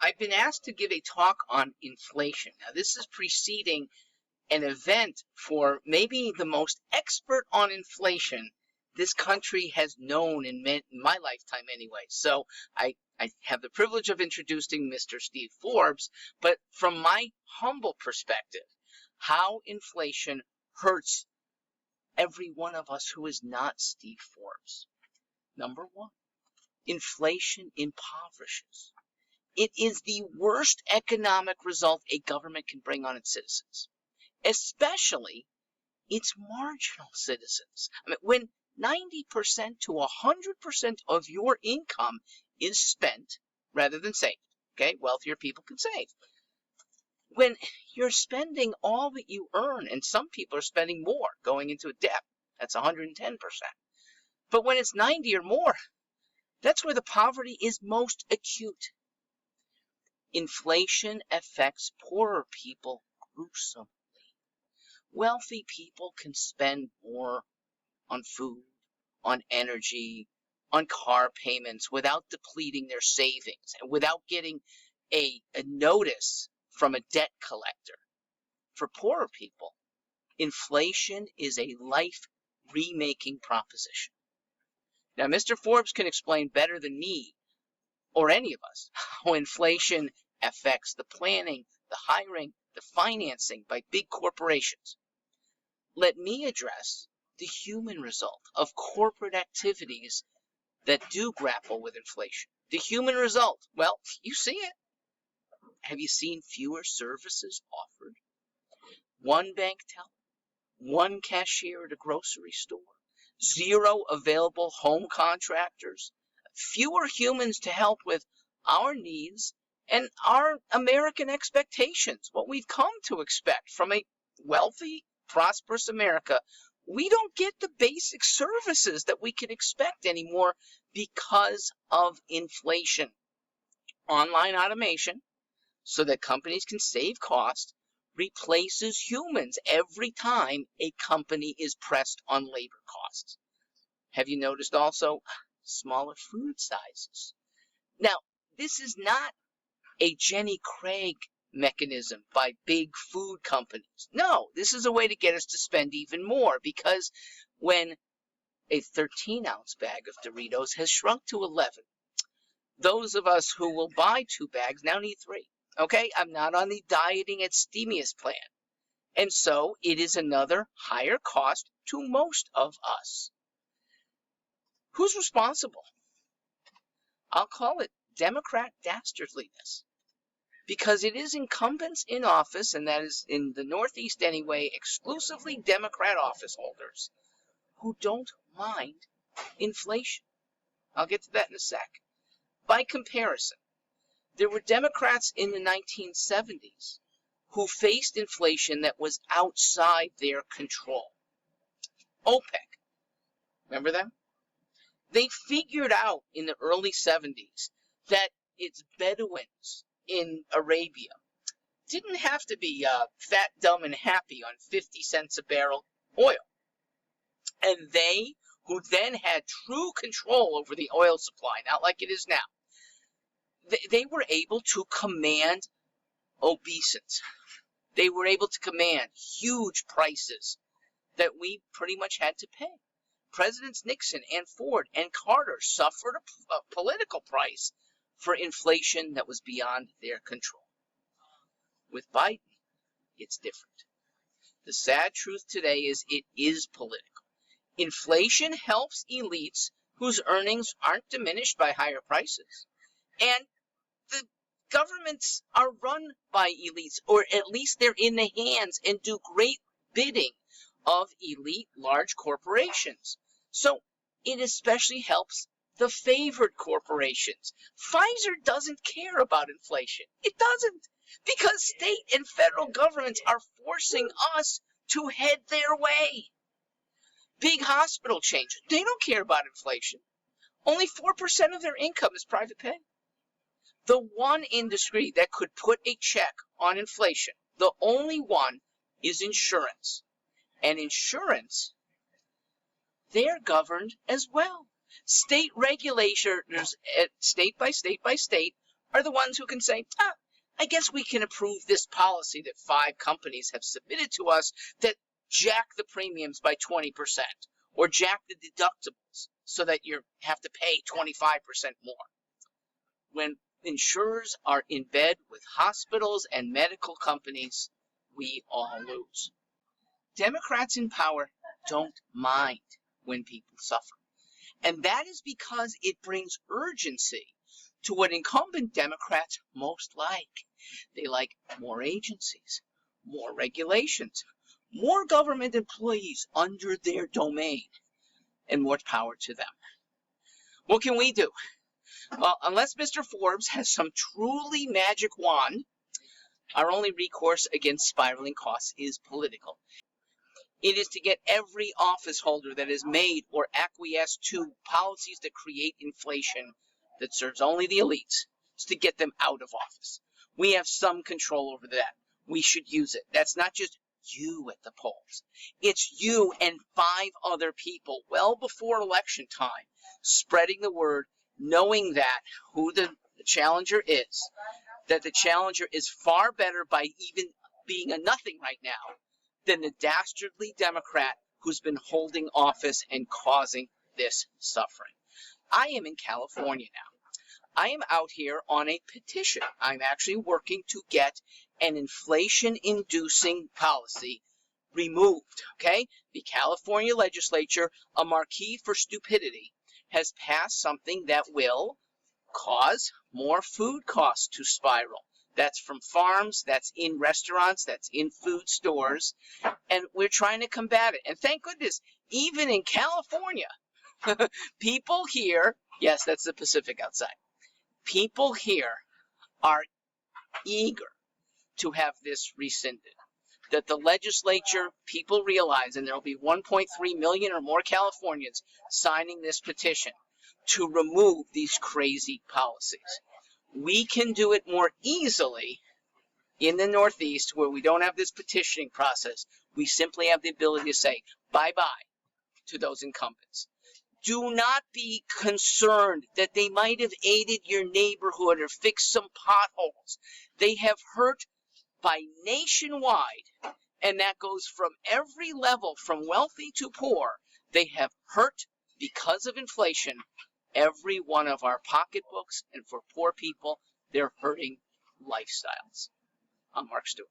I've been asked to give a talk on inflation. Now, this is preceding an event for maybe the most expert on inflation this country has known in my lifetime anyway. So I have the privilege of introducing Mr. Steve Forbes, but from my humble perspective, how inflation hurts every one of us who is not Steve Forbes. Number one, inflation impoverishes. It is the worst economic result a government can bring on its citizens, especially its marginal citizens. I mean, when 90% to 100% of your income is spent rather than saved, okay? Wealthier people can save. When you're spending all that you earn, and some people are spending more, going into a debt, that's 110%. But when it's 90 or more, that's where the poverty is most acute. Inflation affects poorer people gruesomely. Wealthy people can spend more on food, on energy, on car payments without depleting their savings and without getting a notice from a debt collector. For poorer people, inflation is a life-remaking proposition. Now, Mr. Forbes can explain better than me or any of us how inflation affects the planning, the hiring, the financing by big corporations. Let me address the human result of corporate activities that do grapple with inflation. The human result, well, you see it. Have you seen fewer services offered? One bank teller, one cashier at a grocery store, 0 available home contractors, fewer humans to help with our needs and our American expectations, what we've come to expect from a wealthy, prosperous America. We don't get the basic services that we can expect anymore because of inflation. Online automation, so that companies can save cost, replaces humans every time a company is pressed on labor costs. Have you noticed also smaller food sizes? Now, this is not a Jenny Craig mechanism by big food companies. No, this is a way to get us to spend even more, because when a 13-ounce bag of Doritos has shrunk to 11, those of us who will buy 2 bags now need 3. Okay, I'm not on the dieting abstemious plan. And so it is another higher cost to most of us. Who's responsible? I'll call it Democrat dastardliness. Because it is incumbents in office, and that is in the Northeast anyway, exclusively Democrat office holders, who don't mind inflation. I'll get to that in a sec. By comparison, there were Democrats in the 1970s who faced inflation that was outside their control. OPEC, remember them? They figured out in the early 70s that its Bedouins in Arabia didn't have to be fat, dumb, and happy on 50 cents a barrel oil. And they, who then had true control over the oil supply, not like it is now, they were able to command obeisance. They were able to command huge prices that we pretty much had to pay. Presidents Nixon and Ford and Carter suffered a political price for inflation that was beyond their control. With Biden, it's different. The sad truth today is it is political. Inflation helps elites whose earnings aren't diminished by higher prices. And the governments are run by elites, or at least they're in the hands and do great bidding of elite large corporations. So it especially helps the favored corporations. Pfizer doesn't care about inflation. It doesn't, because state and federal governments are forcing us to head their way. Big hospital chains, they don't care about inflation. Only 4% of their income is private pay. The one industry that could put a check on inflation, the only one, is insurance. And insurance, they're governed as well. State regulators, state by state by state, are the ones who can say, I guess we can approve this policy that 5 companies have submitted to us that jack the premiums by 20% or jack the deductibles so that you have to pay 25% more. When insurers are in bed with hospitals and medical companies, we all lose. Democrats in power don't mind when people suffer. And that is because it brings urgency to what incumbent Democrats most like. They like more agencies, more regulations, more government employees under their domain, and more power to them. What can we do? Well, unless Mr. Forbes has some truly magic wand, our only recourse against spiraling costs is political. It is to get every office holder that has made or acquiesced to policies that create inflation that serves only the elites, is to get them out of office. We have some control over that. We should use it. That's not just you at the polls. It's you and 5 other people well before election time spreading the word, knowing that who the challenger is, that the challenger is far better by even being a nothing right now than the dastardly Democrat who's been holding office and causing this suffering. I am in California now. I am out here on a petition. I'm actually working to get an inflation-inducing policy removed, okay? The California legislature, a marquee for stupidity, has passed something that will cause more food costs to spiral. That's from farms, that's in restaurants, that's in food stores, and we're trying to combat it. And thank goodness, even in California, people here, yes, that's the Pacific outside, people here are eager to have this rescinded. That the legislature, people realize, and there will be 1.3 million or more Californians signing this petition to remove these crazy policies. We can do it more easily in the Northeast where we don't have this petitioning process. We simply have the ability to say bye-bye to those incumbents. Do not be concerned that they might have aided your neighborhood or fixed some potholes. They have hurt by nationwide, and that goes from every level, from wealthy to poor. They have hurt because of inflation every one of our pocketbooks, and for poor people, they're hurting lifestyles. I'm Mark Stewart.